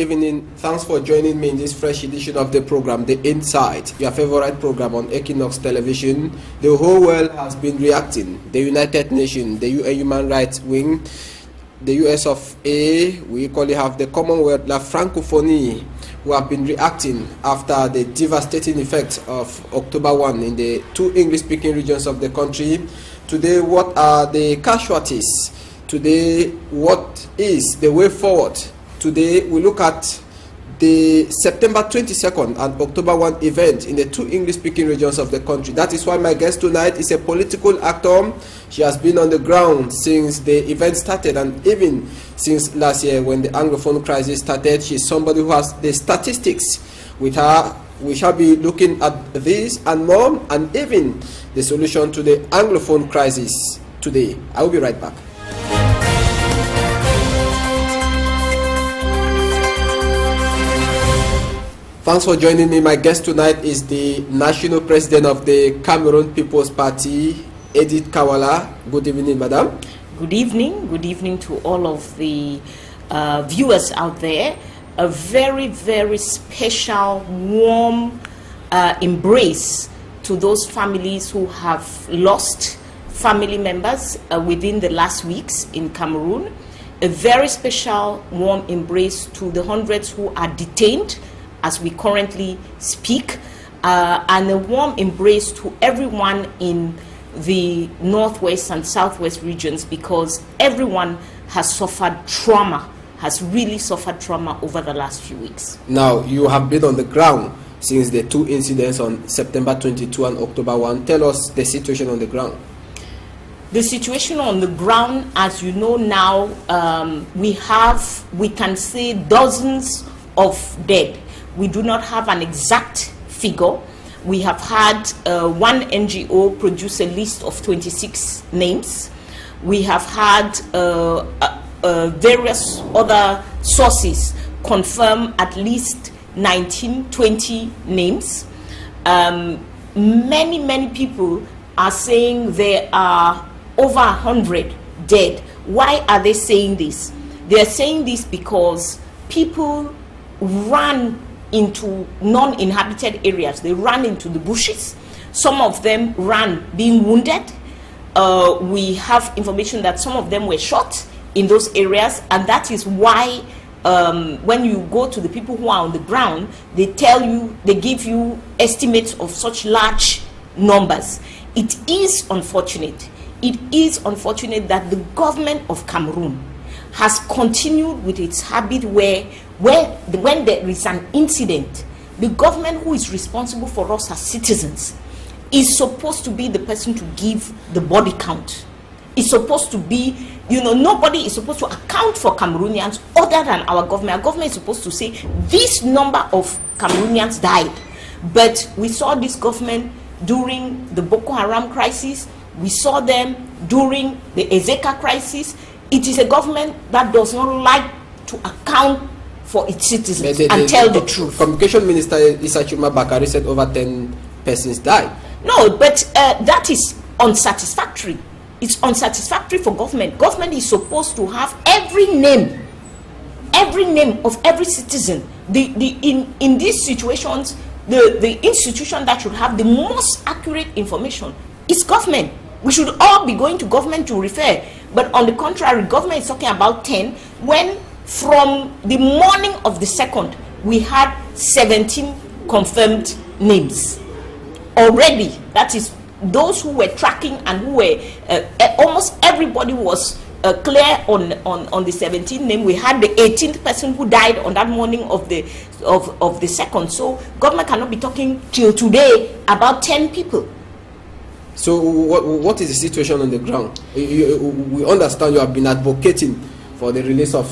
evening. Thanks for joining me in this fresh edition of the program, The Insight, your favorite program on Equinox Television. The whole world has been reacting. The United Nations, the UN Human Rights Wing, the US of A, we equally have the Commonwealth, La Francophonie, who have been reacting after the devastating effects of October 1 in the two English-speaking regions of the country. Today, what are the casualties? Today, what is the way forward? Today, we look at the September 22nd and October 1 event in the two English-speaking regions of the country. That is why my guest tonight is a political actor. She has been on the ground since the event started, and even since last year when the Anglophone crisis started. She's somebody who has the statistics with her. We shall be looking at this and more, and even the solution to the Anglophone crisis today. I will be right back. Thanks for joining me. My guest tonight is the National President of the Cameroon People's Party, Edith KABANG. Good evening, Madam. Good evening. Good evening to all of the viewers out there. A very, very special, warm embrace to those families who have lost family members within the last weeks in Cameroon. A very special, warm embrace to the hundreds who are detained as we currently speak, and a warm embrace to everyone in the northwest and southwest regions, because everyone has suffered trauma, has really suffered trauma over the last few weeks. Now, you have been on the ground since the two incidents on September 22 and October 1. Tell us the situation on the ground. The situation on the ground, as you know now, we can say dozens of dead. We do not have an exact figure. We have had one NGO produce a list of 26 names. We have had various other sources confirm at least 19, 20 names. Many people are saying there are over 100 dead. Why are they saying this? They are saying this because people ran into non-inhabited areas. They ran into the bushes. Some of them ran being wounded. We have information that some of them were shot in those areas, and that is why when you go to the people who are on the ground, they tell you, they give you estimates of such large numbers. It is unfortunate. It is unfortunate that the government of Cameroon has continued with its habit where when there is an incident, the government who is responsible for us as citizens is supposed to be the person to give the body count. It's supposed to be, nobody is supposed to account for Cameroonians other than our government. Our government is supposed to say this number of Cameroonians died. But we saw this government during the Boko Haram crisis. We saw them during the Ezeka crisis. It is a government that does not like to account for its citizens and tell the truth. Communication Minister Issa Chuma Bakari said over 10 persons died. No, but that is unsatisfactory. It's unsatisfactory for government. Government is supposed to have every name of every citizen. In these situations, the institution that should have the most accurate information is government. We should all be going to government to refer. But on the contrary, government is talking about 10, when from the morning of the 2nd, we had 17 confirmed names already. That is those who were tracking and who were, almost everybody was clear on the 17th name. We had the 18th person who died on that morning of the 2nd. So government cannot be talking till today about 10 people. So what is the situation on the ground? We understand you have been advocating for the release of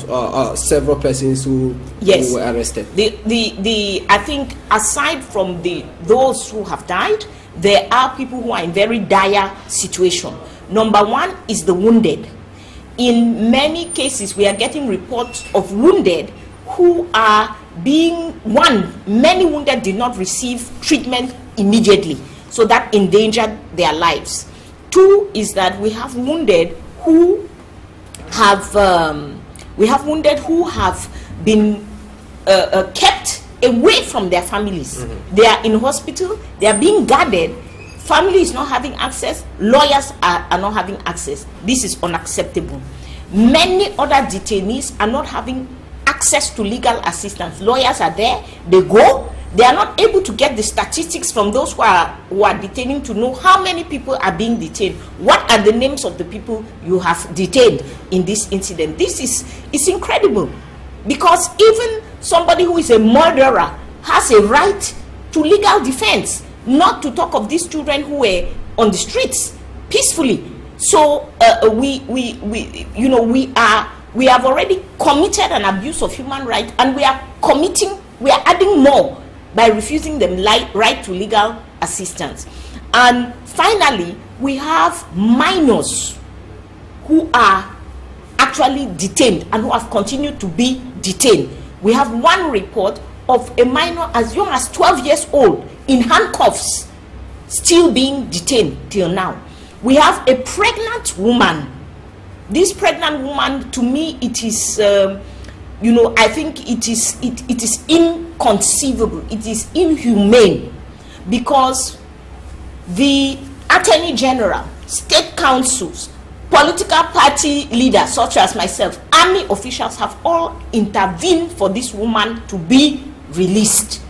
several persons who were arrested. I think aside from those who have died, there are people who are in very dire situation. Number one is the wounded. In many cases, we are getting reports of wounded who are being, many wounded did not receive treatment immediately, so that endangered their lives. Two is that we have wounded who have been kept away from their families. They are in hospital, they are being guarded, family is not having access, lawyers are not having access. This is unacceptable. Many other detainees are not having access to legal assistance. Lawyers are there, they go, they are not able to get the statistics from those who are detaining to know how many people are being detained. What are the names of the people you have detained in this incident? This is incredible, because even somebody who is a murderer has a right to legal defense, not to talk of these children who were on the streets peacefully. So we have already committed an abuse of human rights, and we are adding more by refusing them right to legal assistance. And finally, we have minors who are actually detained and who have continued to be detained. We have one report of a minor as young as 12 years old in handcuffs still being detained till now. We have a pregnant woman. This pregnant woman, to me, it is I think it is inconceivable, it is inhumane, because the Attorney General, state councils, political party leaders such as myself, army officials have all intervened for this woman to be released.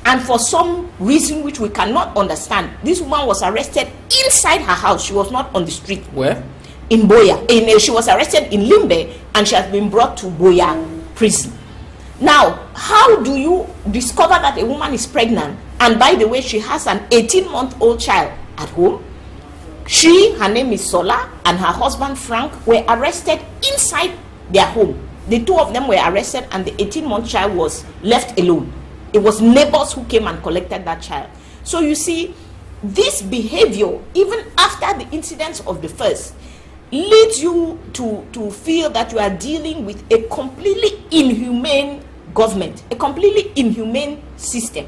And for some reason which we cannot understand, this woman was arrested inside her house. She was not on the street. Where? In Boya. She was arrested in Limbe, and she has been brought to Boya prison. Now, how do you discover that a woman is pregnant, and by the way, she has an 18-month-old child at home? Her name is Sola, and her husband Frank were arrested inside their home. The two of them were arrested, and the 18-month child was left alone. It was neighbors who came and collected that child. So you see, this behavior, even after the incidents of the first, leads you to feel that you are dealing with a completely inhumane government, a completely inhumane system.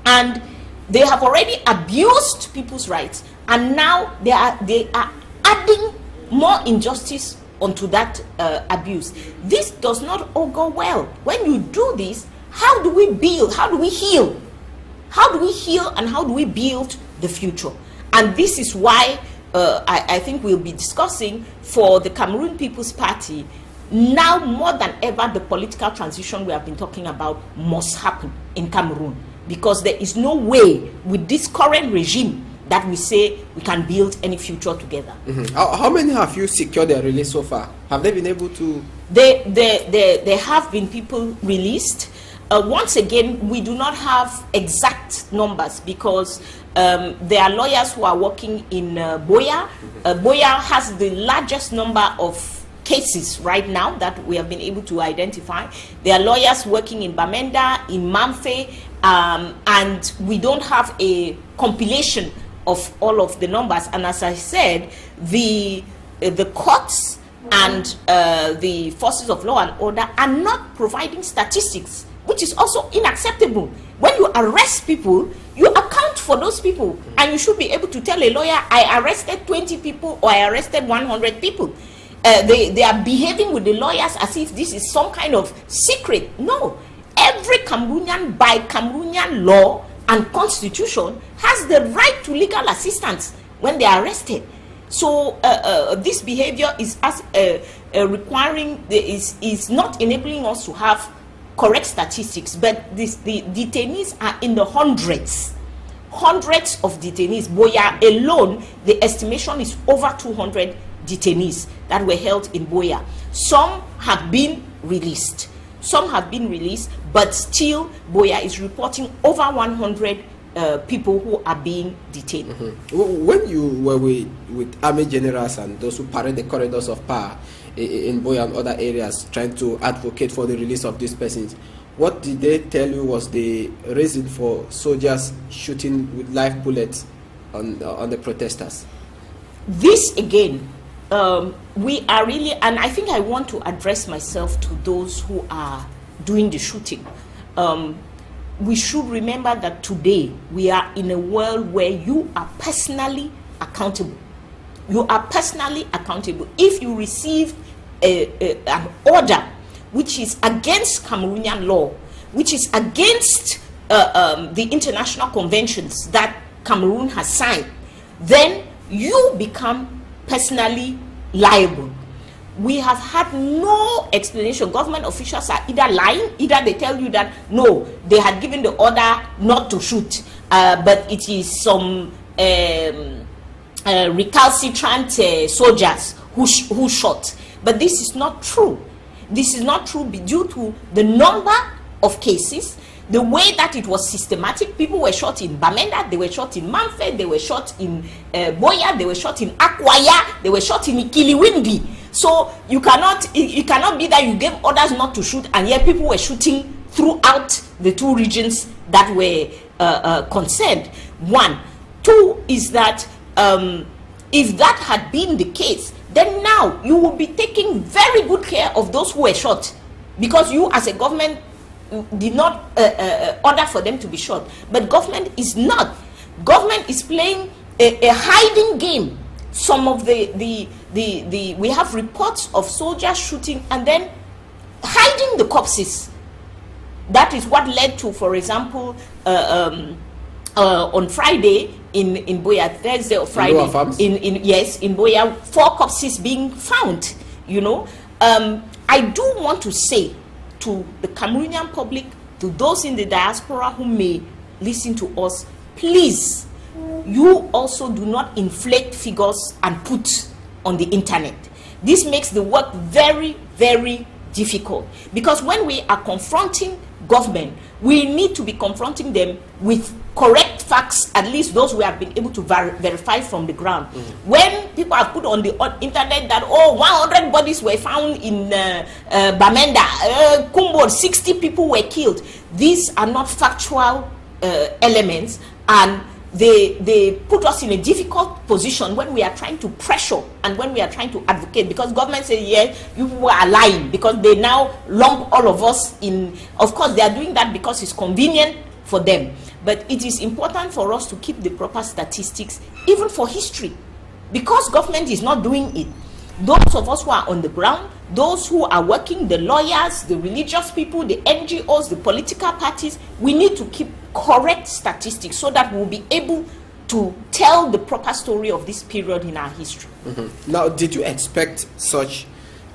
And they have already abused people's rights, and now they are adding more injustice onto that abuse. This does not all go well. When you do this, how do we build? How do we heal? How do we heal, and how do we build the future? And this is why I think we'll be discussing for the Cameroon People's Party, now more than ever, the political transition we have been talking about must happen in Cameroon, because there is no way with this current regime that we say we can build any future together. How many have you secured their release so far? Have they been able to? There have been people released. Once again, we do not have exact numbers, because there are lawyers who are working in Boya. Boya has the largest number of cases right now that we have been able to identify. There are lawyers working in Bamenda, in Mamfe, and we don't have a compilation of all of the numbers. And as I said, the courts and the forces of law and order are not providing statistics, which is also unacceptable. When you arrest people, you account for those people, and you should be able to tell a lawyer, I arrested 20 people or I arrested 100 people. They are behaving with the lawyers as if this is some kind of secret. No, every Cameroonian, by Cameroonian law and constitution, has the right to legal assistance when they are arrested. So this behavior is is not enabling us to have correct statistics, but the detainees are in the hundreds of detainees. Boya alone, the estimation is over 200 detainees that were held in Boya. Some have been released. But still Boya is reporting over 100 people who are being detained. When you were with army generals and those who parade the corridors of power in Boya and other areas trying to advocate for the release of these persons, what did they tell you was the reason for soldiers shooting with live bullets on the protesters? This again, we are really, and I think I want to address myself to those who are doing the shooting. We should remember that today we are in a world where you are personally accountable. You are personally accountable. If you receive an order which is against Cameroonian law, which is against the international conventions that Cameroon has signed, then you become personally liable. We have had no explanation. Government officials are either lying, either they tell you that no, they had given the order not to shoot, but it is some recalcitrant soldiers who shot. But this is not true. This is not true due to the number of cases, the way that it was systematic. People were shot in Bamenda, they were shot in Manfred, they were shot in Boya, they were shot in Akwaya, they were shot in Ikiliwindi. So you cannot be that you gave orders not to shoot and yet people were shooting throughout the two regions that were concerned. One. Two is that if that had been the case, then now you will be taking very good care of those who were shot, because you as a government did not order for them to be shot. But government is not. Government is playing a hiding game. Some of we have reports of soldiers shooting and then hiding the corpses. That is what led to, for example, on Friday in Boya, Thursday or Friday, in Boya, 4 corpses being found. You know, I do want to say to the Cameroonian public, to those in the diaspora who may listen to us, please, you also do not inflate figures and put on the internet. This makes the work very, very difficult, because when we are confronting government, we need to be confronting them with correct facts, at least those we have been able to verify from the ground. When people have put on the internet that 100 bodies were found in Bamenda, Kumbo, 60 people were killed, these are not factual elements, and they put us in a difficult position when we are trying to pressure and when we are trying to advocate, because government says, yeah, you are lying, because they now lump all of us in. Of course, they are doing that because it's convenient for them. But it is important for us to keep the proper statistics, even for history, because government is not doing it. Those of us who are on the ground, those who are working, the lawyers, the religious people, the NGOs, the political parties, we need to keep correct statistics so that we'll be able to tell the proper story of this period in our history. Now, did you expect such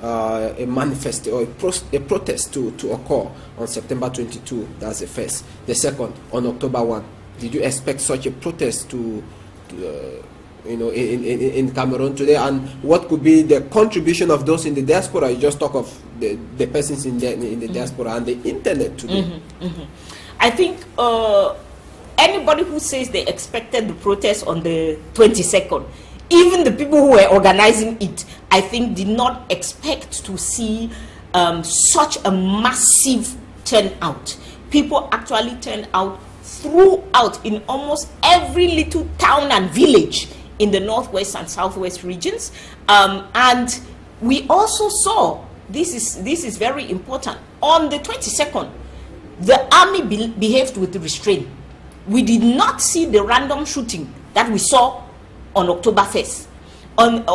a manifesto or a protest to occur on September 22? That's the first. The second, on October 1. Did you expect such a protest to in Cameroon today? And what could be the contribution of those in the diaspora? You just talk of the persons in the diaspora and the internet today. I think anybody who says they expected the protest on the 22nd, even the people who were organizing it, I think did not expect to see such a massive turnout. People actually turned out throughout in almost every little town and village in the northwest and southwest regions, and we also saw, this is very important, on the 22nd, the army behaved with restraint. We did not see the random shooting that we saw on October 1st. On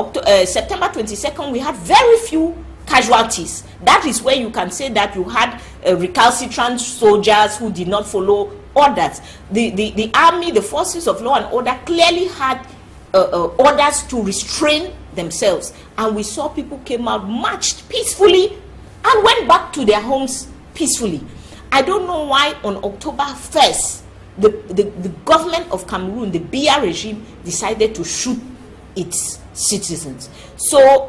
September 22nd, we had very few casualties. That is where you can say that you had recalcitrant soldiers who did not follow orders. The army, the forces of law and order clearly had orders to restrain themselves, and we saw people came out, marched peacefully and went back to their homes peacefully. I don't know why on October 1st the government of Cameroon, the Biya regime, decided to shoot its citizens. So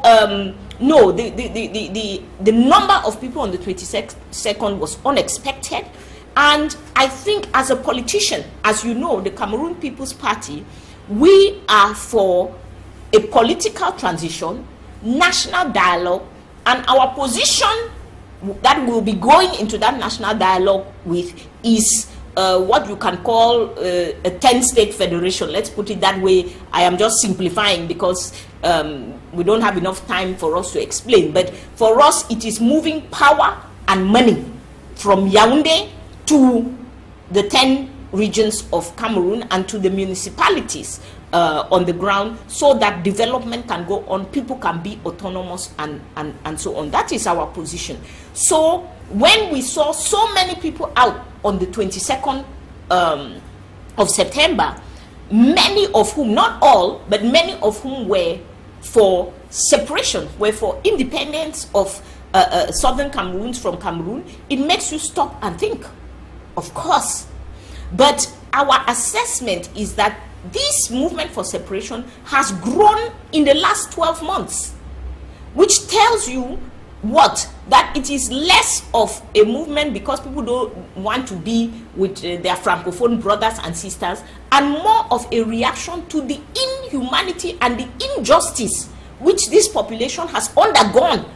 no, the number of people on the 22nd was unexpected, and I think as a politician, as you know, the Cameroon People's Party, we are for a political transition, national dialogue, and our position that we'll be going into that national dialogue with is what you can call a 10-state federation. Let's put it that way. I am just simplifying because we don't have enough time for us to explain. But for us, it is moving power and money from Yaoundé to the 10 regions of Cameroon and to the municipalities on the ground, so that development can go on, people can be autonomous, and so on. That is our position. So when we saw so many people out on the 22nd of September, many of whom, not all, but many of whom were for separation, were for independence of southern Cameroons from Cameroon, it makes you stop and think, of course. But our assessment is that this movement for separation has grown in the last 12 months, which tells you what? That it is less of a movement because people don't want to be with their Francophone brothers and sisters, and more of a reaction to the inhumanity and the injustice which this population has undergone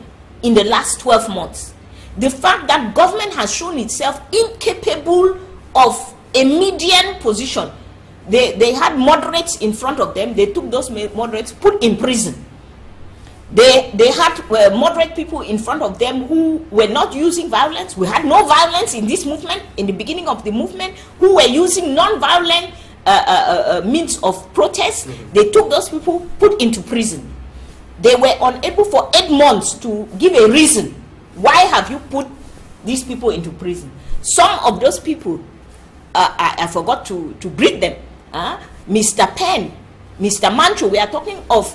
in the last 12 months. The fact that government has shown itself incapable of a median position. They had moderates in front of them. They took those moderates, put in prison. They had moderate people in front of them who were not using violence. We had no violence in this movement, in the beginning of the movement, who were using non-violent means of protest. They took those people, put into prison. They were unable for 8 months to give a reason. Why have you put these people into prison? Some of those people, I forgot to greet them. Mr. Penn, Mr. Mancho, we are talking of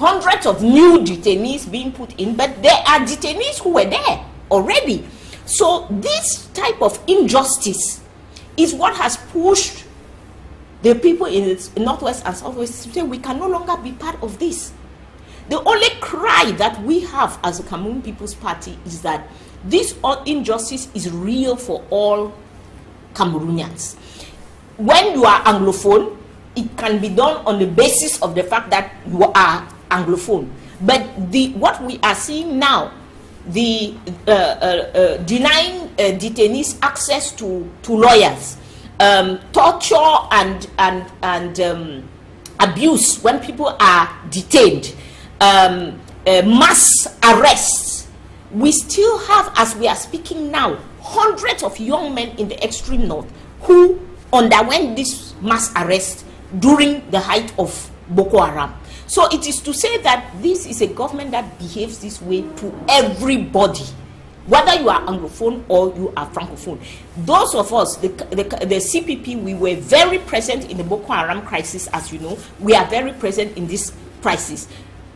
hundreds of new detainees being put in, but there are detainees who were there already. So this type of injustice is what has pushed the people in the Northwest and Southwest to say we can no longer be part of this. The only cry that we have as a Cameroon People's Party is that this injustice is real for all Cameroonians. When you are Anglophone, it can be done on the basis of the fact that you are Anglophone. But what we are seeing now, the denying detainees access to lawyers, torture and abuse when people are detained, mass arrests. We still have, as we are speaking now, hundreds of young men in the extreme north who underwent this mass arrest during the height of Boko Haram. So it is to say that this is a government that behaves this way to everybody, whether you are Anglophone or you are Francophone. Those of us, the CPP, we were very present in the Boko Haram crisis, as you know. We are very present in this crisis.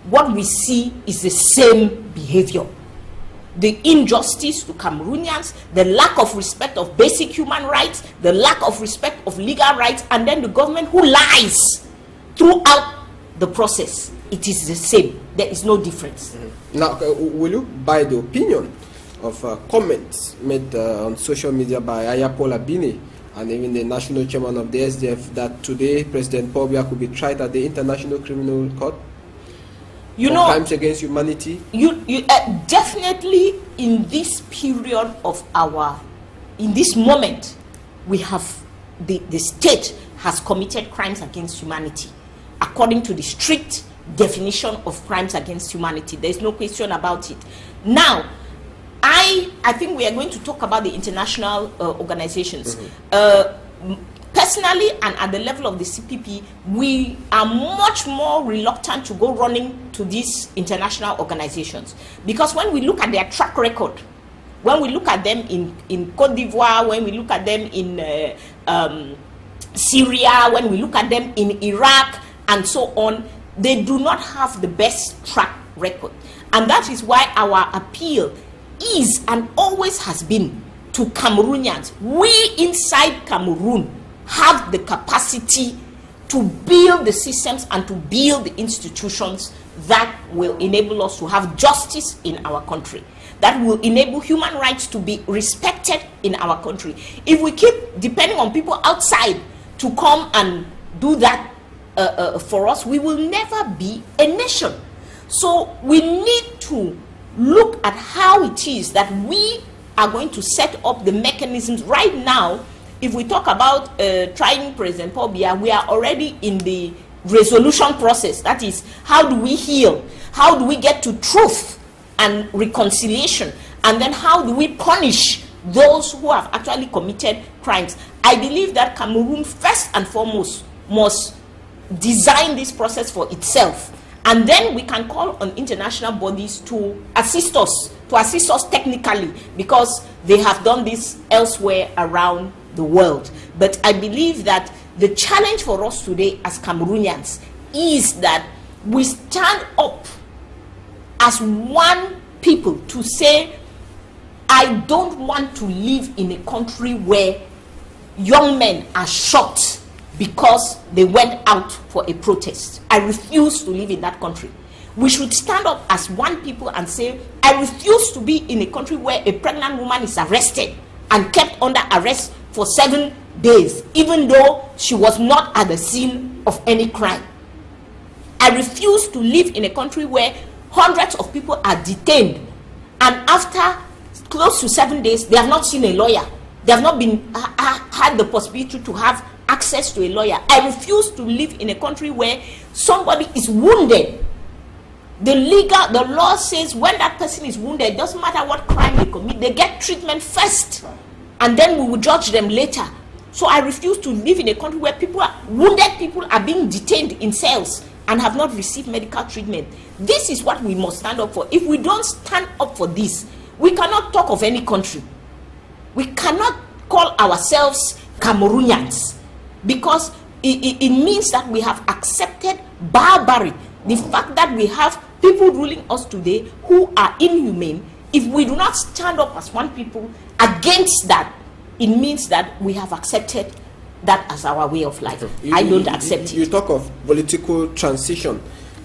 What we see is the same behavior. The injustice to Cameroonians, the lack of respect of basic human rights, the lack of respect of legal rights, and then the government who lies throughout the process. It is the same. There is no difference. Now, will you buy the opinion of comments made on social media by Ayapola Bini and even the national chairman of the SDF that today President Paul Biya could be tried at the International Criminal Court? You know, crimes against humanity. You definitely in this period of in this moment, we have the state has committed crimes against humanity according to the strict definition of crimes against humanity. There is no question about it. Now, I think we are going to talk about the international organizations. Personally, and at the level of the CPP, we are much more reluctant to go running to these international organizations, because when we look at their track record, when we look at them in Cote d'Ivoire, when we look at them in Syria, when we look at them in Iraq, and so on, they do not have the best track record. And that is why our appeal is and always has been to Cameroonians. We inside Cameroon have the capacity to build the systems and to build the institutions that will enable us to have justice in our country, that will enable human rights to be respected in our country. If we keep depending on people outside to come and do that for us, we will never be a nation. So we need to look at how it is that we are going to set up the mechanisms right now. If we talk about trying President Paul Biya, we are already in the resolution process. That is, how do we heal? How do we get to truth and reconciliation? And then how do we punish those who have actually committed crimes. I believe that Cameroon, first and foremost, must design this process for itself. And then we can call on international bodies to assist us technically, because they have done this elsewhere around the world. But I believe that the challenge for us today as Cameroonians is that we stand up as one people to say, I don't want to live in a country where young men are shot because they went out for a protest. I refuse to live in that country. We should stand up as one people and say, I refuse to be in a country where a pregnant woman is arrested and kept under arrest for 7 days, even though she was not at the scene of any crime. I refuse to live in a country where hundreds of people are detained, and after close to 7 days, they have not seen a lawyer. They have not been had the possibility to have access to a lawyer. I refuse to live in a country where somebody is wounded. The law says when that person is wounded, it doesn't matter what crime they commit, they get treatment first, and then we will judge them later. So I refuse to live in a country where wounded people are being detained in cells and have not received medical treatment. This is what we must stand up for. If we don't stand up for this, we cannot talk of any country. We cannot call ourselves Cameroonians, because it means that we have accepted barbarity. The fact that we have people ruling us today who are inhumane, if we do not stand up as one people against that, it means that we have accepted that as our way of life. I don't accept it. You talk of political transition.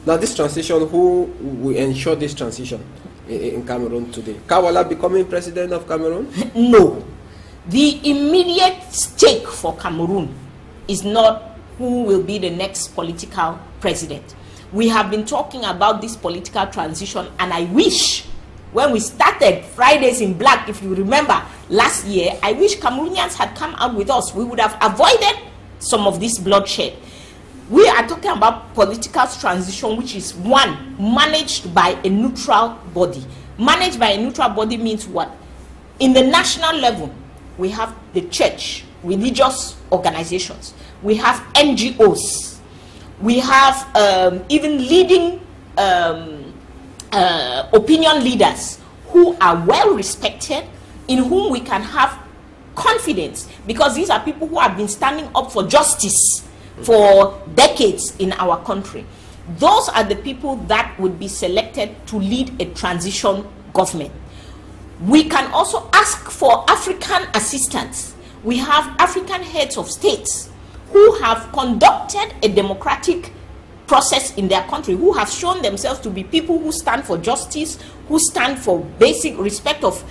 Now this transition, who will ensure this transition in Cameroon today? Kawala becoming president of Cameroon? No. The immediate stake for Cameroon is not who will be the next political president. We have been talking about this political transition, and I wish when we started Fridays in Black, if you remember last year, I wish Cameroonians had come out with us. We would have avoided some of this bloodshed. We are talking about political transition, which is one, managed by a neutral body. Managed by a neutral body means what? In the national level, we have the church, religious organizations, we have NGOs, we have even leading opinion leaders who are well respected, in whom we can have confidence, because these are people who have been standing up for justice for decades in our country. Those are the people that would be selected to lead a transition government. We can also ask for African assistance. We have African heads of states who have conducted a democratic process in their country, who have shown themselves to be people who stand for justice, who stand for basic respect of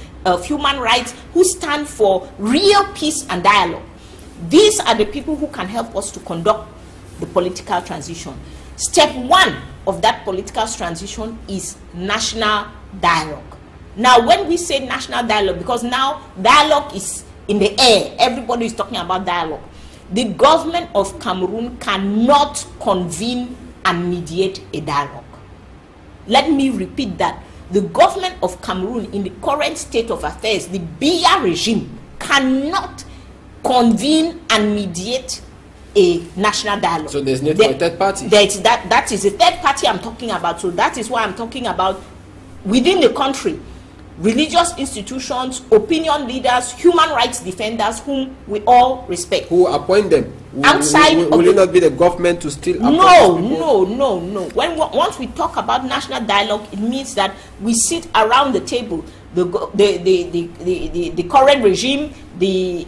human rights, who stand for real peace and dialogue. These are the people who can help us to conduct the political transition. Step one of that political transition is national dialogue. Now, when we say national dialogue, because now dialogue is in the air, everybody is talking about dialogue. The government of Cameroon cannot convene and mediate a dialogue. Let me repeat that. The government of Cameroon, in the current state of affairs, the Biya regime, cannot convene and mediate a national dialogue. So there's need for a third party. That is a third party I'm talking about. So that is why I'm talking about within the country, religious institutions, opinion leaders, human rights defenders, whom we all respect. Who appoint them? Will it not be the government to still appoint? No. Once we talk about national dialogue, it means that we sit around the table, the current regime, the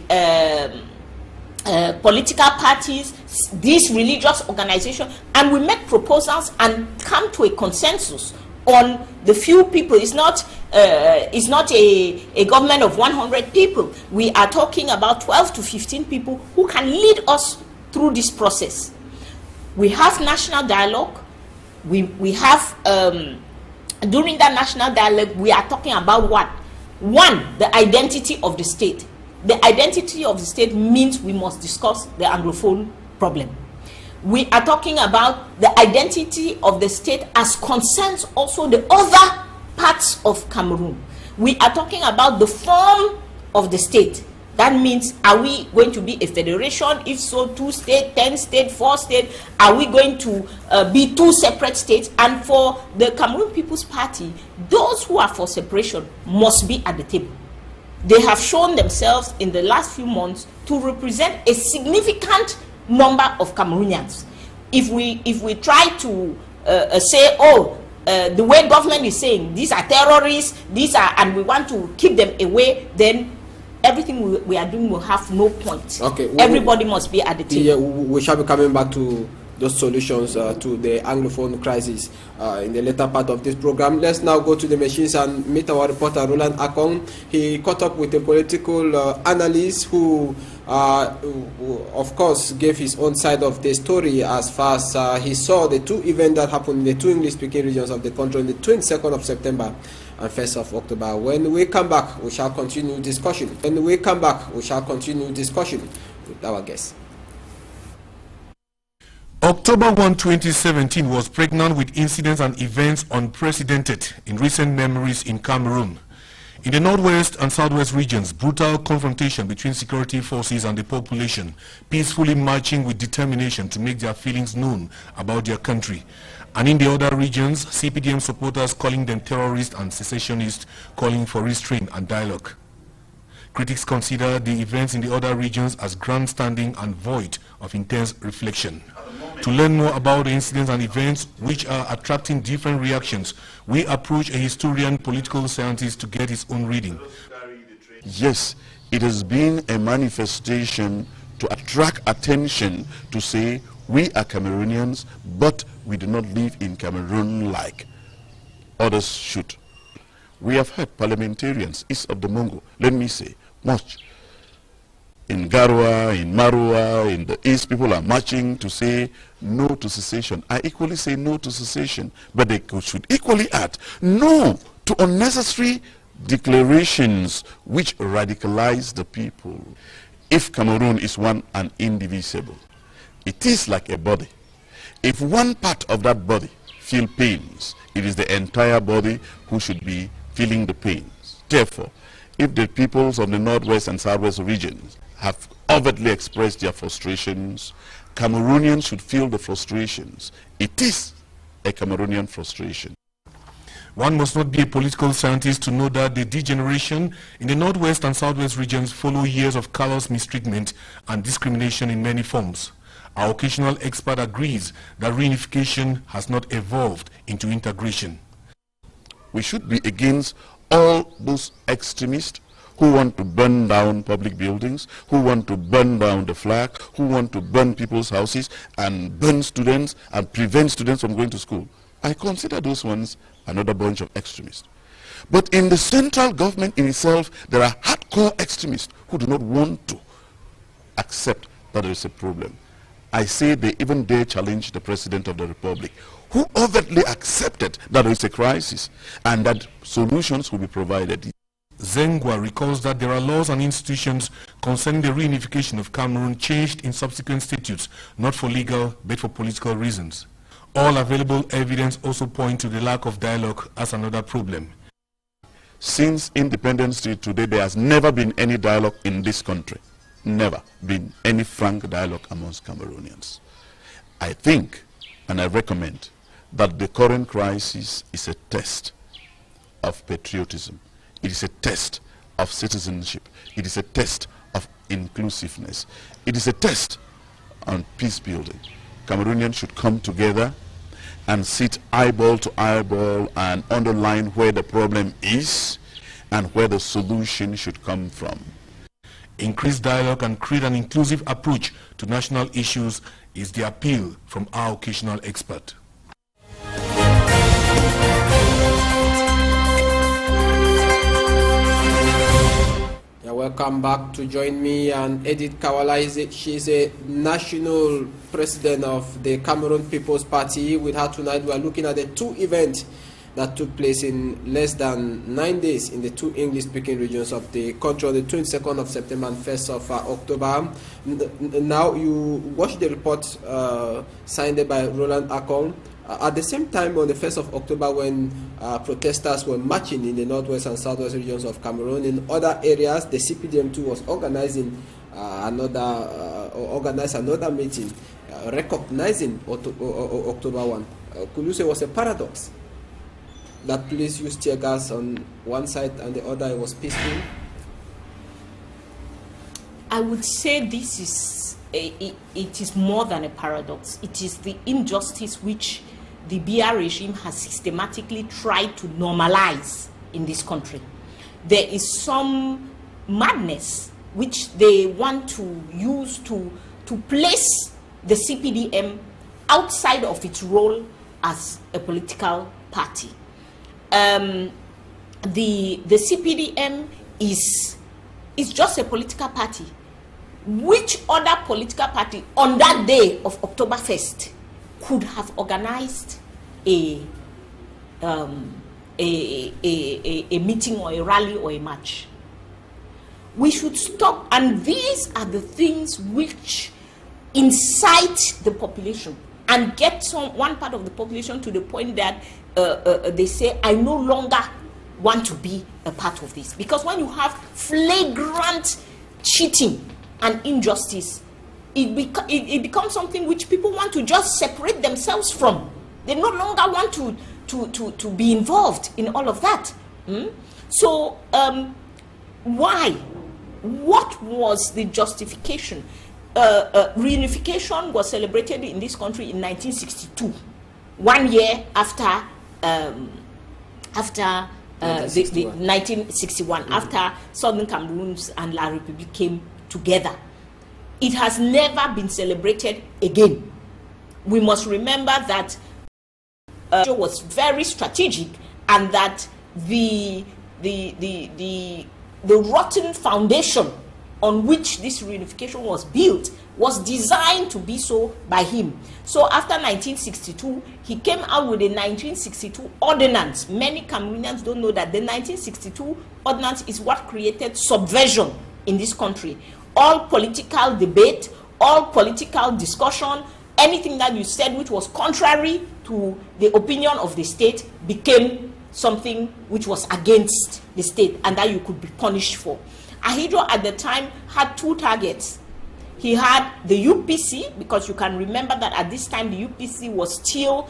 political parties, these religious organizations, and we make proposals and come to a consensus on the few people. It's not a government of 100 people. We are talking about 12 to 15 people who can lead us through this process. We have national dialogue. We have during that national dialogue, we are talking about what? One, the identity of the state. The identity of the state means we must discuss the Anglophone problem. We are talking about the identity of the state as concerns also the other parts of Cameroon. We are talking about the form of the state. That means, are we going to be a federation? If so, 2 states, 10 states, 4 states? Are we going to be 2 separate states? And for the Cameroon People's Party, those who are for separation must be at the table. They have shown themselves in the last few months to represent a significant number of Cameroonians. If we try to say, oh, the way government is saying, these are terrorists, and we want to keep them away, then everything we are doing will have no point. Okay, everybody must be at the table. Yeah, we shall be coming back to those solutions to the Anglophone crisis in the later part of this program. Let's now go to the machines and meet our reporter Roland Akong. He caught up with a political analyst who, of course, gave his own side of the story as far as he saw the 2 events that happened in the 2 English-speaking regions of the country on the 22nd of September and 1st of October. When we come back, we shall continue discussion. When we come back, we shall continue discussion with our guests. October 1, 2017 was pregnant with incidents and events unprecedented in recent memories in Cameroon. In the northwest and southwest regions, brutal confrontation between security forces and the population, peacefully marching with determination to make their feelings known about their country. And in the other regions, CPDM supporters calling them terrorists and secessionists, calling for restraint and dialogue. Critics consider the events in the other regions as grandstanding and void of intense reflection. To learn more about the incidents and events which are attracting different reactions, we approach a historian, political scientist to get his own reading. Yes, it has been a manifestation to attract attention to say we are Cameroonians, but we do not live in Cameroon like others should. We have heard parliamentarians east of the Mongo, let me say, much. In Garwa, in Marua, in the east, people are marching to say no to secession. I equally say no to secession, but they should equally add no to unnecessary declarations which radicalize the people. If Cameroon is one and indivisible, it is like a body. If one part of that body feels pains, it is the entire body who should be feeling the pains. Therefore, if the peoples of the northwest and southwest regions have overtly expressed their frustrations, Cameroonians should feel the frustrations. It is a Cameroonian frustration. One must not be a political scientist to know that the degeneration in the northwest and southwest regions follow years of callous mistreatment and discrimination in many forms. Our occasional expert agrees that reunification has not evolved into integration. We should be against all those extremists who want to burn down public buildings, who want to burn down the flag, who want to burn people's houses and burn students and prevent students from going to school. I consider those ones another bunch of extremists. But in the central government in itself, there are hardcore extremists who do not want to accept that there is a problem. I say they even dare challenge the President of the Republic, who overtly accepted that there is a crisis and that solutions will be provided. Zengwa recalls that there are laws and institutions concerning the reunification of Cameroon changed in subsequent statutes, not for legal but for political reasons. All available evidence also point to the lack of dialogue as another problem. Since independence to today, there has never been any dialogue in this country. Never been any frank dialogue amongst Cameroonians. I think and I recommend that the current crisis is a test of patriotism. It is a test of citizenship. It is a test of inclusiveness. It is a test on peace building. Cameroonians should come together and sit eyeball to eyeball and underline where the problem is and where the solution should come from. Increase dialogue and create an inclusive approach to national issues is the appeal from our occasional expert. Welcome back. To join me and Edith KABANG. She's a national president of the Cameroon People's Party. With her tonight, we are looking at the 2 events that took place in less than 9 days in the 2 English-speaking regions of the country on the 22nd of September and 1st of October. Now, you watched the report signed by Roland Akong. At the same time, on the 1st of October, when protesters were marching in the northwest and southwest regions of Cameroon, in other areas, the CPDM too was organizing another meeting, recognizing October 1. Could you say it was a paradox that police used tear gas on one side and the other it was peaceful? I would say this is it is more than a paradox. It is the injustice which the BR regime has systematically tried to normalize in this country. There is some madness which they want to use to place the CPDM outside of its role as a political party. The CPDM is just a political party. Which other political party on that day of October 1st could have organized a meeting or a rally or a march? We should stop, and these are the things which incite the population and get one part of the population to the point that they say, I no longer want to be a part of this. Because when you have flagrant cheating and injustice, it becomes something which people want to just separate themselves from. They no longer want to be involved in all of that. So why? What was the justification? Reunification was celebrated in this country in 1962, 1 year after the 1961, after Southern Cameroon and La République came together. It has never been celebrated again. We must remember that it was very strategic, and that the rotten foundation on which this reunification was built was designed to be so by him. So after 1962, he came out with a 1962 ordinance. Many Cameroonians don't know that the 1962 ordinance is what created subversion in this country. All political debate, all political discussion, anything that you said which was contrary to the opinion of the state became something which was against the state and that you could be punished for. Ahidjo at the time had two targets. He had the UPC, because you can remember that at this time the UPC was still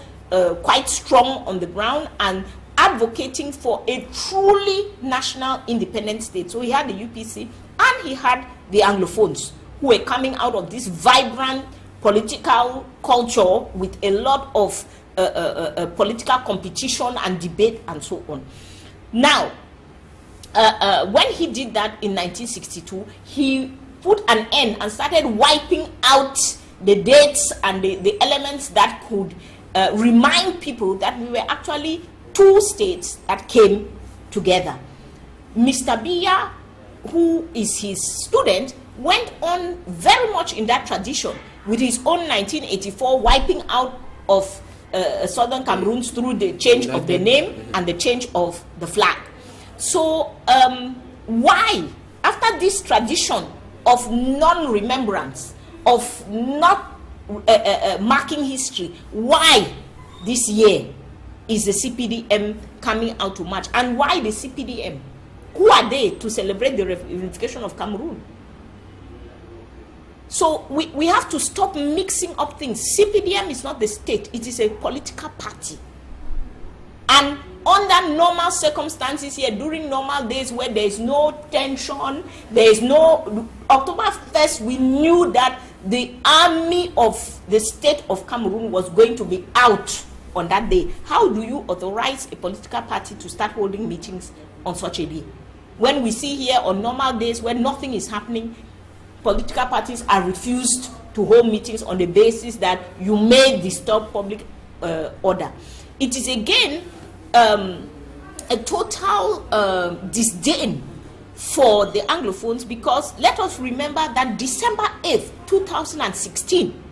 quite strong on the ground and advocating for a truly national independent state. So he had the UPC and he had the Anglophones, who were coming out of this vibrant political culture with a lot of political competition and debate and so on. Now, when he did that in 1962, he put an end and started wiping out the dates and the elements that could remind people that we were actually two states that came together. Mr. Biya, who is his student, went on very much in that tradition with his own 1984 wiping out of Southern Cameroon through the change of the name and the change of the flag. So why, after this tradition of non-remembrance, of not marking history, why this year is the CPDM coming out to march? And why the CPDM? Who are they to celebrate the reunification of Cameroon? So we have to stop mixing up things. CPDM is not the state, it is a political party. And under normal circumstances here, during normal days where there is no tension, there is no... October 1st, we knew that the army of the state of Cameroon was going to be out on that day. How do you authorize a political party to start holding meetings on such a day? When we see here on normal days when nothing is happening, political parties are refused to hold meetings on the basis that you may disturb public order. It is again a total disdain for the Anglophones, because let us remember that December 8th, 2016,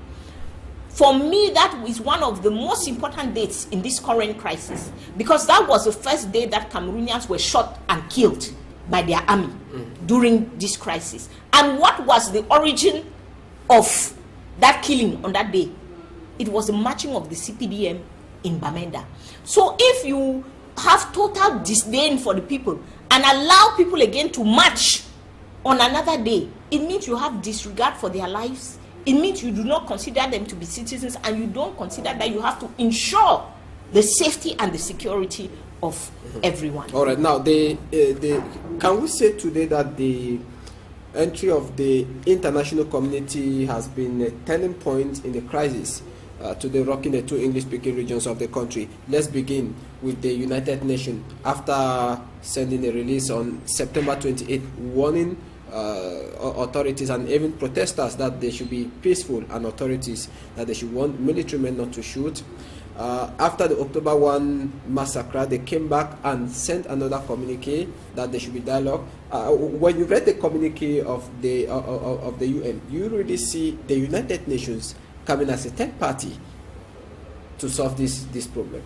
for me, that is one of the most important dates in this current crisis, because that was the first day that Cameroonians were shot and killed by their army during this crisis. And what was the origin of that killing on that day? It was the marching of the CPDM in Bamenda. So if you have total disdain for the people and allow people again to march on another day, it means you have disregard for their lives. It means you do not consider them to be citizens, and you don't consider that you have to ensure the safety and the security of everyone. All right, now can we say today that the entry of the international community has been a turning point in the crisis today rocking the two English-speaking regions of the country? Let's begin with the United Nations. After sending a release on September 28, warning authorities and even protesters that they should be peaceful, and authorities that they should want military men not to shoot. After the October 1 massacre, they came back and sent another communique that there should be dialogue. When you read the communique of the UN, you really see the United Nations coming as a third party to solve this problem.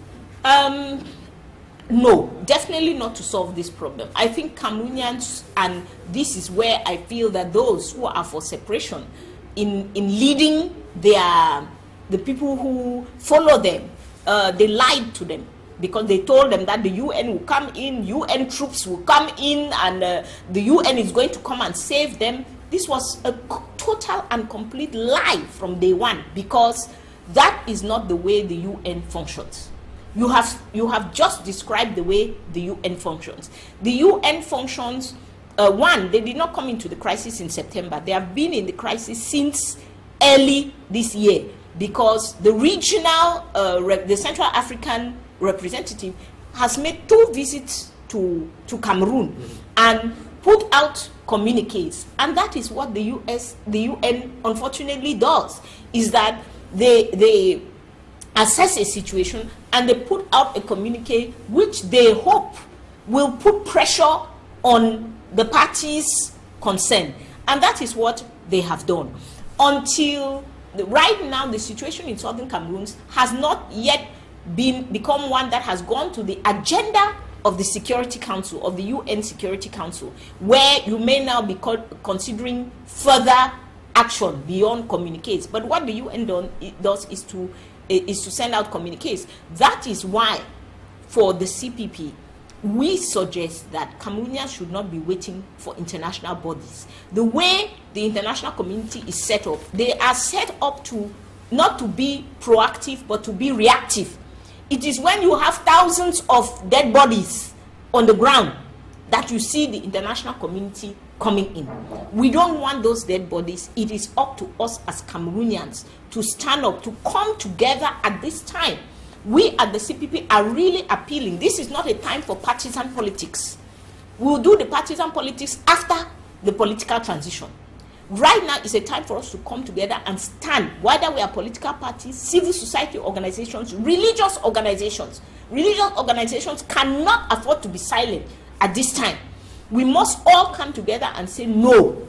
No, definitely not to solve this problem. I think Cameroonians, and this is where I feel that those who are for separation in leading the people who follow them, they lied to them, because they told them that the UN will come in, UN troops will come in, and the UN is going to come and save them. This was a total and complete lie from day one, because that is not the way the UN functions. You have just described the way the UN functions. The UN functions, one, they did not come into the crisis in September. They have been in the crisis since early this year, because the regional, the Central African representative has made 2 visits to Cameroon and put out communiques. And that is what the UN unfortunately does, is that they assess a situation and they put out a communique which they hope will put pressure on the parties concerned. And that is what they have done. Until right now, the situation in southern Cameroon has not yet become one that has gone to the agenda of the Security Council, of the UN Security Council, where you may now be considering further action beyond communiques. But what the UN does is to send out communiques. That is why, for the CPP, we suggest that Cameroonians should not be waiting for international bodies. The way the international community is set up, they are set up to not to be proactive, but to be reactive. It is when you have thousands of dead bodies on the ground that you see the international community coming in. We don't want those dead bodies. It is up to us as Cameroonians to stand up, to come together at this time. We at the CPP are really appealing. This is not a time for partisan politics. We'll do the partisan politics after the political transition. Right now is a time for us to come together and stand, whether we are political parties, civil society organizations, religious organizations. Religious organizations cannot afford to be silent at this time. We must all come together and say no.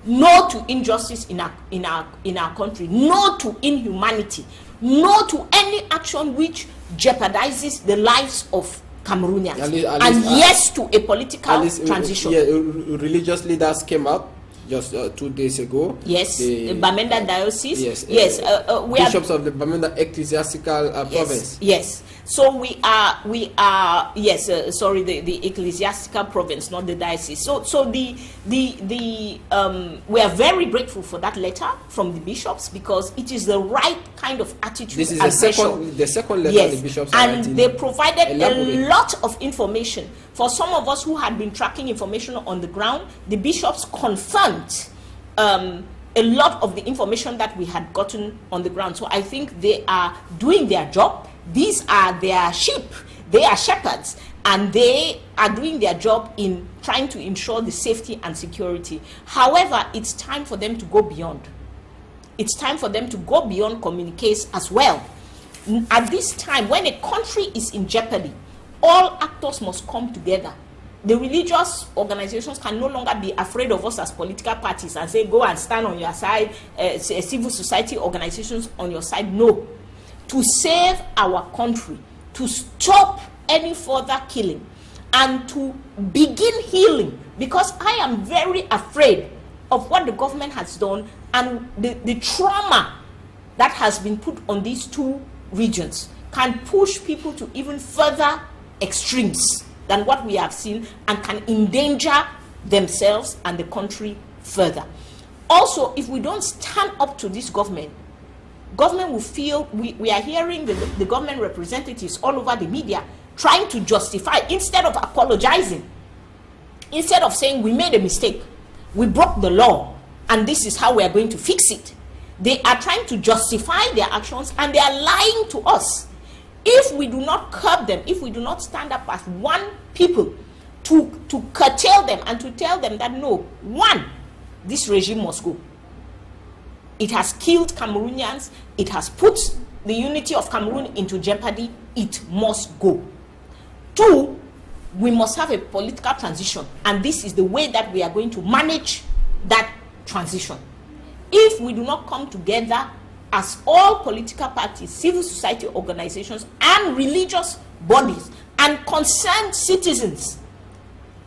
No to injustice in our country. No to inhumanity. No to any action which jeopardizes the lives of Cameroonians. And yes to a political transition. Religious leaders came out just 2 days ago. Yes, the Bamenda Diocese. Yes, bishops of the Bamenda Ecclesiastical Province. Yes. So we are the ecclesiastical province, not the diocese. So we are very grateful for that letter from the bishops, because it is the right kind of attitude. This is the second letter the bishops are writing. And they provided a lot of information. For some of us who had been tracking information on the ground, the bishops confirmed a lot of the information that we had gotten on the ground. So I think they are doing their job. These are their sheep. They are shepherds, and they are doing their job in trying to ensure the safety and security. However, it's time for them to go beyond. It's time for them to go beyond communiques as well. At this time, when a country is in jeopardy, all actors must come together. The religious organizations can no longer be afraid of us as political parties and say, go and stand on your side, civil society organizations on your side. No. To save our country, to stop any further killing, and to begin healing, because I am very afraid of what the government has done and the trauma that has been put on these 2 regions. can push people to even further extremes than what we have seen, and can endanger themselves and the country further. Also, if we don't stand up to this government will feel, we are hearing the government representatives all over the media trying to justify, instead of apologizing, instead of saying we made a mistake, we broke the law, and this is how we are going to fix it. They are trying to justify their actions, and they are lying to us. If we do not curb them, if we do not stand up as one people to curtail them and to tell them that no, one, this regime must go. It has killed Cameroonians. It has put the unity of Cameroon into jeopardy. It must go. Two, we must have a political transition, and this is the way that we are going to manage that transition. If we do not come together as all political parties, civil society organizations, and religious bodies, and concerned citizens.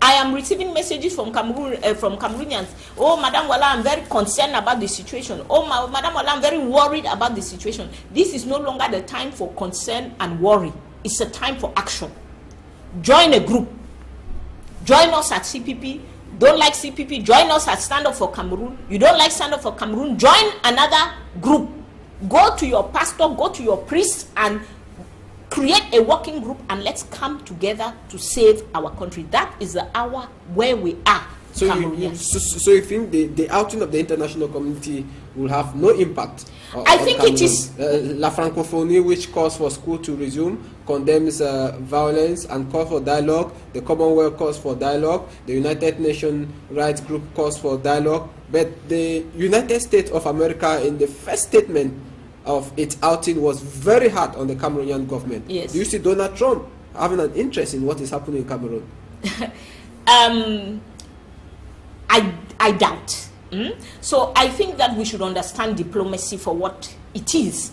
I am receiving messages from Cameroonians. Oh, Madam Wallah, I'm very concerned about the situation. Oh, Madam Wallah, I'm very worried about the situation. This is no longer the time for concern and worry. It's a time for action. Join a group. Join us at CPP. Don't like CPP, join us at Stand Up for Cameroon. You don't like Stand Up for Cameroon, join another group. Go to your pastor, go to your priest, and create a working group, and let's come together to save our country. That is the hour where we are. So you think the outing of the international community will have no impact? I think Cameroon. It is La Francophonie, which calls for school to resume, condemns violence and calls for dialogue. The Commonwealth calls for dialogue. The United Nations Rights Group calls for dialogue. But the United States of America, in the first statement of its outing, was very hard on the Cameroonian government. Yes. Do you see Donald Trump having an interest in what is happening in Cameroon? I doubt. So I think that we should understand diplomacy for what it is.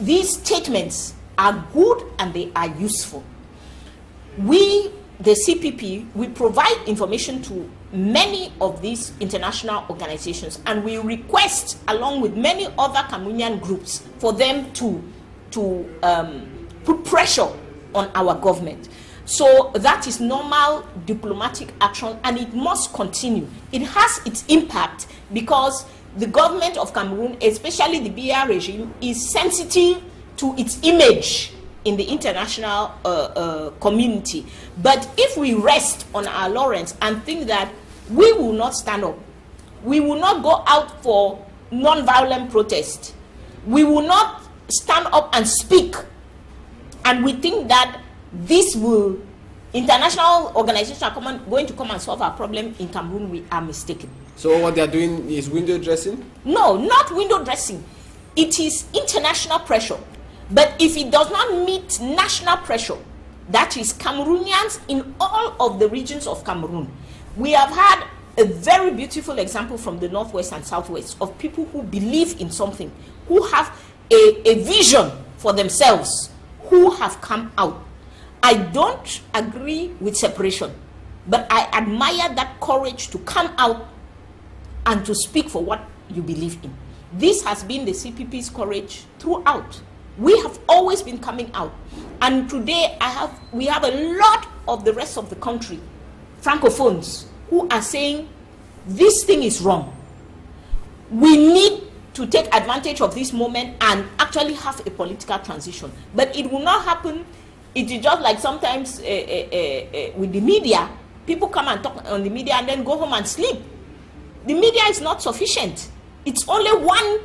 These statements are good and they are useful. We, the CPP, we provide information to many of these international organizations, and we request, along with many other Cameroonian groups, for them to put pressure on our government. So that is normal diplomatic action, and it must continue. It has its impact because the government of Cameroon, especially the BR regime, is sensitive to its image in the international community. But if we rest on our laurels and think that we will not stand up, we will not go out for non-violent protest, we will not stand up and speak, and we think that this will, international organizations are going to come and solve our problem in Cameroon, we are mistaken. So what they are doing is window dressing? No, not window dressing. It is international pressure. But if it does not meet national pressure, that is Cameroonians in all of the regions of Cameroon. We have had a very beautiful example from the Northwest and Southwest of people who believe in something, who have a vision for themselves, who have come out. I don't agree with separation, but I admire that courage to come out and to speak for what you believe in. This has been the CPP's courage throughout. We have always been coming out, and today we have a lot of the rest of the country, Francophones, who are saying this thing is wrong. We need to take advantage of this moment and actually have a political transition. But it will not happen. It is just like sometimes with the media, people come and talk on the media and then go home and sleep. The media is not sufficient. It's only one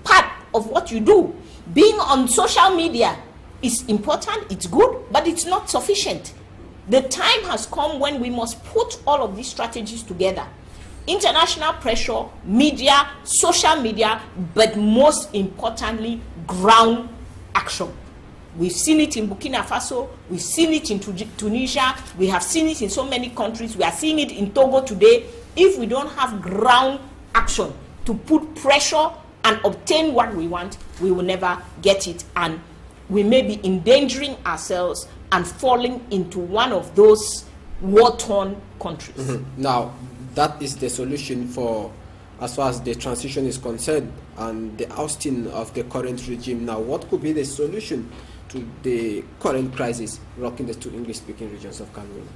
part of what you do. Being on social media is important, it's good, but it's not sufficient. The time has come when we must put all of these strategies together. International pressure, media, social media, but most importantly, ground action. We've seen it in Burkina Faso, we've seen it in Tunisia, we have seen it in so many countries, we are seeing it in Togo today. If we don't have ground action to put pressure and obtain what we want, we will never get it, and we may be endangering ourselves and falling into one of those war-torn countries. Now, that is the solution for as far as the transition is concerned and the ousting of the current regime now? What could be the solution to the current crisis rocking the two English-speaking regions of Cameroon?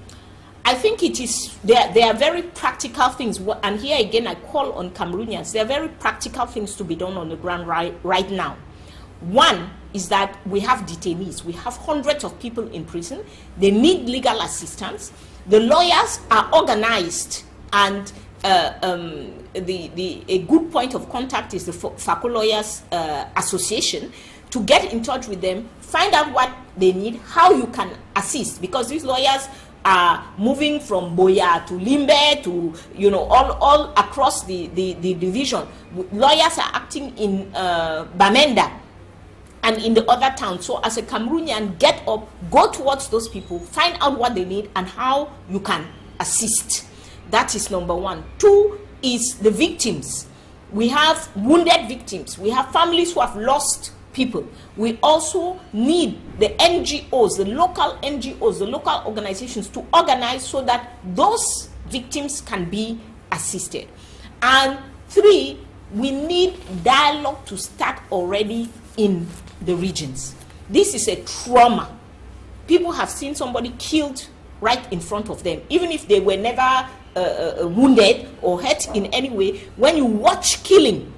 I think it is, there are very practical things, and here again I call on Cameroonians. There are very practical things to be done on the ground right now. One is that we have detainees. We have hundreds of people in prison. They need legal assistance. The lawyers are organized, and a good point of contact is the Faco Lawyers Association, to get in touch with them, find out what they need, how you can assist, because these lawyers are moving from Boya to Limbe to, you know, all across the division. Lawyers are acting in Bamenda and in the other towns. So as a Cameroonian, get up, go towards those people, find out what they need and how you can assist. That is number one. Two is the victims. We have wounded victims. We have families who have lost people. We also need the NGOs, the local NGOs, the local organizations to organize so that those victims can be assisted. And three, we need dialogue to start already in the regions. This is a trauma. People have seen somebody killed right in front of them, even if they were never wounded or hurt in any way. When you watch killing,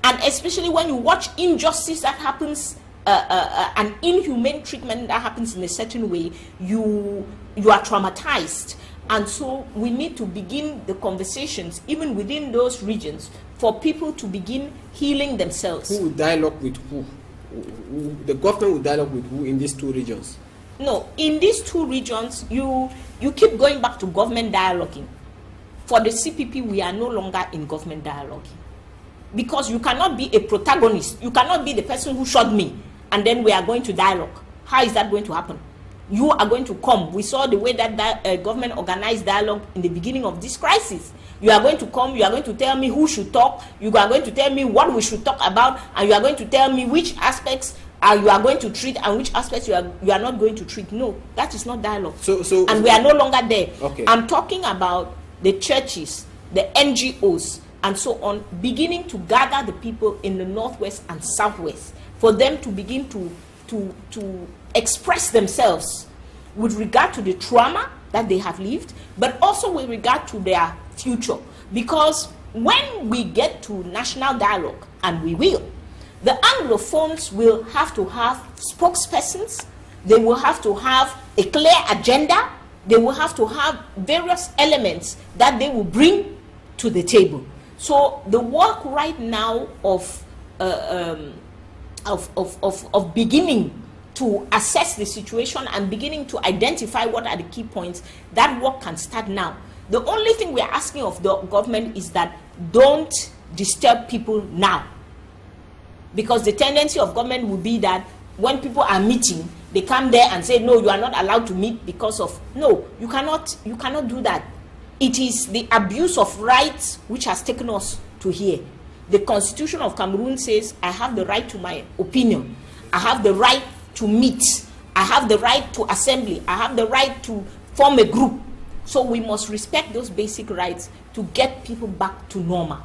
and especially when you watch injustice that happens, an inhumane treatment that happens in a certain way, you are traumatized. And so we need to begin the conversations, even within those regions, for people to begin healing themselves. Who will dialogue with who? The government will dialogue with who in these two regions? No, in these two regions, you keep going back to government dialoguing. For the CPP, we are no longer in government dialoguing. Because you cannot be a protagonist. You cannot be the person who shot me, and then we are going to dialogue. How is that going to happen? You are going to come. We saw the way that government organized dialogue in the beginning of this crisis. You are going to come, you are going to tell me who should talk, you are going to tell me what we should talk about, and you are going to tell me which aspects you are going to treat and which aspects you are not going to treat. No, that is not dialogue. And we are no longer there. Okay. I'm talking about the churches, the NGOs, and so on, beginning to gather the people in the northwest and southwest for them to begin to express themselves with regard to the trauma that they have lived, but also with regard to their future. Because when we get to national dialogue, and we will, the Anglophones will have to have spokespersons, they will have to have a clear agenda, they will have to have various elements that they will bring to the table. So the work right now of beginning to assess the situation and beginning to identify what are the key points, that work can start now. The only thing we are asking of the government is that don't disturb people now. Because the tendency of government will be that when people are meeting, they come there and say, no, you are not allowed to meet because of... No, you cannot do that. It is the abuse of rights which has taken us to here. The Constitution of Cameroon says, I have the right to my opinion. I have the right to meet. I have the right to assembly. I have the right to form a group. So we must respect those basic rights to get people back to normal.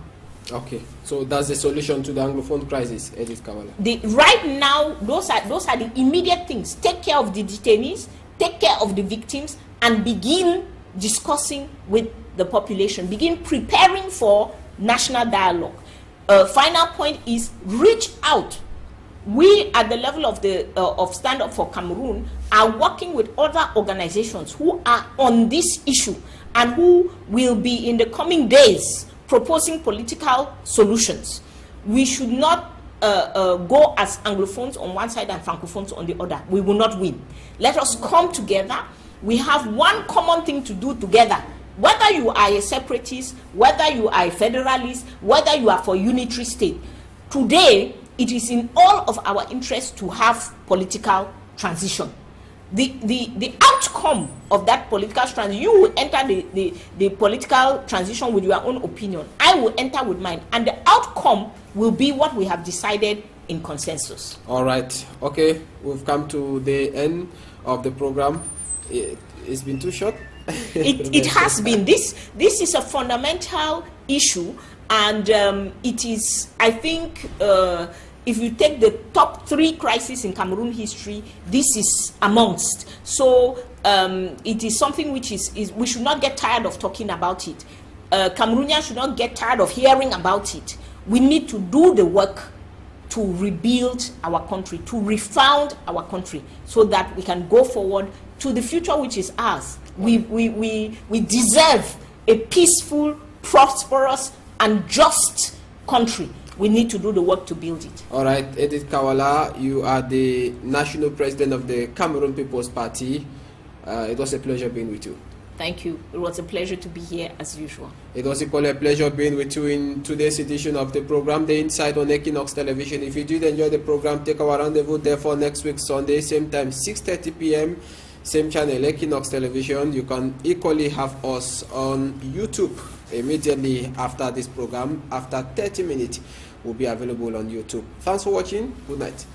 Okay, so that's the solution to the Anglophone crisis, Edith KABANG. Right now, those are the immediate things. Take care of the detainees, take care of the victims, and begin discussing with the population. Begin preparing for national dialogue. Final point is reach out. We, at the level of the Stand Up for Cameroon, are working with other organizations who are on this issue and who will be in the coming days proposing political solutions. We should not go as Anglophones on one side and Francophones on the other. We will not win. Let us come together. We have one common thing to do together. Whether you are a separatist, whether you are a federalist, whether you are for unitary state, today it is in all of our interest to have political transition. The outcome of that political transition, you will enter the political transition with your own opinion. I will enter with mine. And the outcome will be what we have decided in consensus. All right. Okay. We've come to the end of the program. It's been too short. It has been. This is a fundamental issue, And it is, I think, if you take the top 3 crises in Cameroon history, this is amongst. So it is something which is we should not get tired of talking about it. Cameroonians should not get tired of hearing about it. We need to do the work to rebuild our country, to refound our country, so that we can go forward to the future which is ours. We deserve a peaceful, prosperous, and just country. We need to do the work to build it. All right, Edith KABANG, you are the national president of the Cameroon People's Party. It was a pleasure being with you. Thank you. It was a pleasure to be here as usual. It was equally a pleasure being with you in today's edition of the program, The Insight on Equinox Television. If you did enjoy the program, take our rendezvous there for next week Sunday, same time, 6:30 p.m., same channel, Equinox Television. You can equally have us on YouTube immediately after this program. After 30 minutes, we'll be available on YouTube. Thanks for watching. Good night.